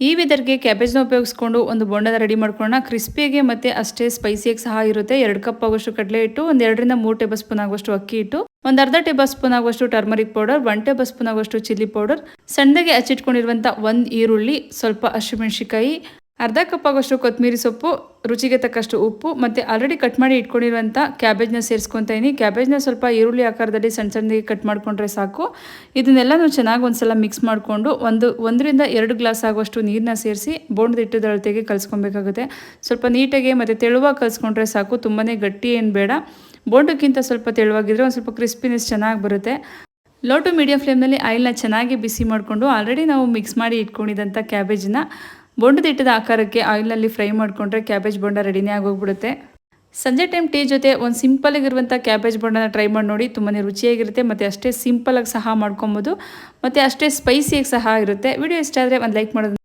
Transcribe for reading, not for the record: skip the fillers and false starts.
ಈ ವೆದರ್ಗೆ ಕ್ಯಾಬೇಜ್ನ ಉಪಯೋಗಿಸ್ಕೊಂಡು ಒಂದು ಬೋಂಡನ ರೆಡಿ ಮಾಡ್ಕೊಳ್ಳೋಣ. ಕ್ರಿಸ್ಪಿಯಾಗಿ ಮತ್ತು ಅಷ್ಟೇ ಸ್ಪೈಸಿಯಾಗಿ ಸಹ ಇರುತ್ತೆ. 2 ಕಪ್ ಆಗುವಷ್ಟು ಕಡಲೆ ಹಿಟ್ಟು, ಒಂದು 2ರಿಂದ 3 ಟೇಬಲ್ ಸ್ಪೂನ್ ಆಗುವಷ್ಟು ಅಕ್ಕಿ ಹಿಟ್ಟು, ಒಂದು ಅರ್ಧ ಟೇಬಲ್ ಸ್ಪೂನ್ ಆಗುವಷ್ಟು ಟರ್ಮರಿಕ್ ಪೌಡರ್, 1 ಟೇಬಲ್ ಸ್ಪೂನ್ ಆಗುವಷ್ಟು ಚಿಲ್ಲಿ ಪೌಡರ್, ಸಣ್ಣದಾಗಿ ಹಚ್ಚಿಟ್ಕೊಂಡಿರುವಂಥ 1 ಈರುಳ್ಳಿ, ಸ್ವಲ್ಪ ಹಸಿಮೆಣಸಿಕಾಯಿ, ಅರ್ಧ ಕಪ್ ಆಗೋಷ್ಟು ಕೊತ್ತಂಬರಿ ಸೊಪ್ಪು, ರುಚಿಗೆ ತಕ್ಕಷ್ಟು ಉಪ್ಪು ಮತ್ತು ಆಲ್ರೆಡಿ ಕಟ್ ಮಾಡಿ ಇಟ್ಕೊಂಡಿರುವಂಥ ಕ್ಯಾಬೇಜ್ನ ಸೇರಿಸ್ಕೊತಾ ಇದೀನಿ. ಕ್ಯಾಬೇಜ್ನ ಸ್ವಲ್ಪ ಈರುಳ್ಳಿ ಆಕಾರದಲ್ಲಿ ಸಣ್ಣದಾಗಿ ಕಟ್ ಮಾಡ್ಕೊಂಡ್ರೆ ಸಾಕು. ಇದನ್ನೆಲ್ಲನೂ ಚೆನ್ನಾಗಿ ಒಂದ್ಸಲ ಮಿಕ್ಸ್ ಮಾಡಿಕೊಂಡು 1ರಿಂದ 2 ಗ್ಲಾಸ್ ಆಗುವಷ್ಟು ನೀರನ್ನ ಸೇರಿಸಿ ಬೋಂಡದ ಹಿಟ್ಟದ ಅಳತೆಗೆ ಕಲಿಸ್ಕೊಬೇಕಾಗುತ್ತೆ. ಸ್ವಲ್ಪ ನೀಟಾಗಿ ಮತ್ತು ತೆಳುವಾಗಿ ಕಲಿಸ್ಕೊಂಡ್ರೆ ಸಾಕು, ತುಂಬಾ ಗಟ್ಟಿ ಏನು ಬೇಡ. ಬೋಂಡಕ್ಕಿಂತ ಸ್ವಲ್ಪ ತೆಳುವಾಗಿದ್ದರೆ ಒಂದು ಸ್ವಲ್ಪ ಕ್ರಿಸ್ಪಿನೆಸ್ ಚೆನ್ನಾಗಿ ಬರುತ್ತೆ. ಲೋ ಟು ಮೀಡಿಯಂ ಫ್ಲೇಮ್ನಲ್ಲಿ ಆಯಿಲ್ನ ಚೆನ್ನಾಗಿ ಬಿಸಿ ಮಾಡಿಕೊಂಡು ಆಲ್ರೆಡಿ ನಾವು ಮಿಕ್ಸ್ ಮಾಡಿ ಇಟ್ಕೊಂಡಿದ್ದಂಥ ಕ್ಯಾಬೇಜನ್ನ ಬೋಂಡದ ಹಿಟ್ಟದ ಆಕಾರಕ್ಕೆ ಆಯಿಲ್ನಲ್ಲಿ ಫ್ರೈ ಮಾಡಿಕೊಂಡ್ರೆ ಕ್ಯಾಬೇಜ್ ಬೋಂಡ ರೆಡಿನೇ ಆಗೋಗ್ಬಿಡುತ್ತೆ. ಸಂಜೆ ಟೈಮ್ ಟೀ ಜೊತೆ ಒಂದು ಸಿಂಪಲ್ ಆಗಿರುವಂಥ ಕ್ಯಾಬೇಜ್ ಬೋಂಡನ ಟ್ರೈ ಮಾಡಿ ನೋಡಿ. ತುಂಬಾ ರುಚಿಯಾಗಿರುತ್ತೆ ಮತ್ತು ಅಷ್ಟೇ ಸಿಂಪಲಾಗಿ ಸಹ ಮಾಡ್ಕೊಬೋದು ಮತ್ತು ಅಷ್ಟೇ ಸ್ಪೈಸಿಯಾಗಿ ಸಹ ಇರುತ್ತೆ. ವಿಡಿಯೋ ಇಷ್ಟ ಆದರೆ ಒಂದು ಲೈಕ್ ಮಾಡೋದು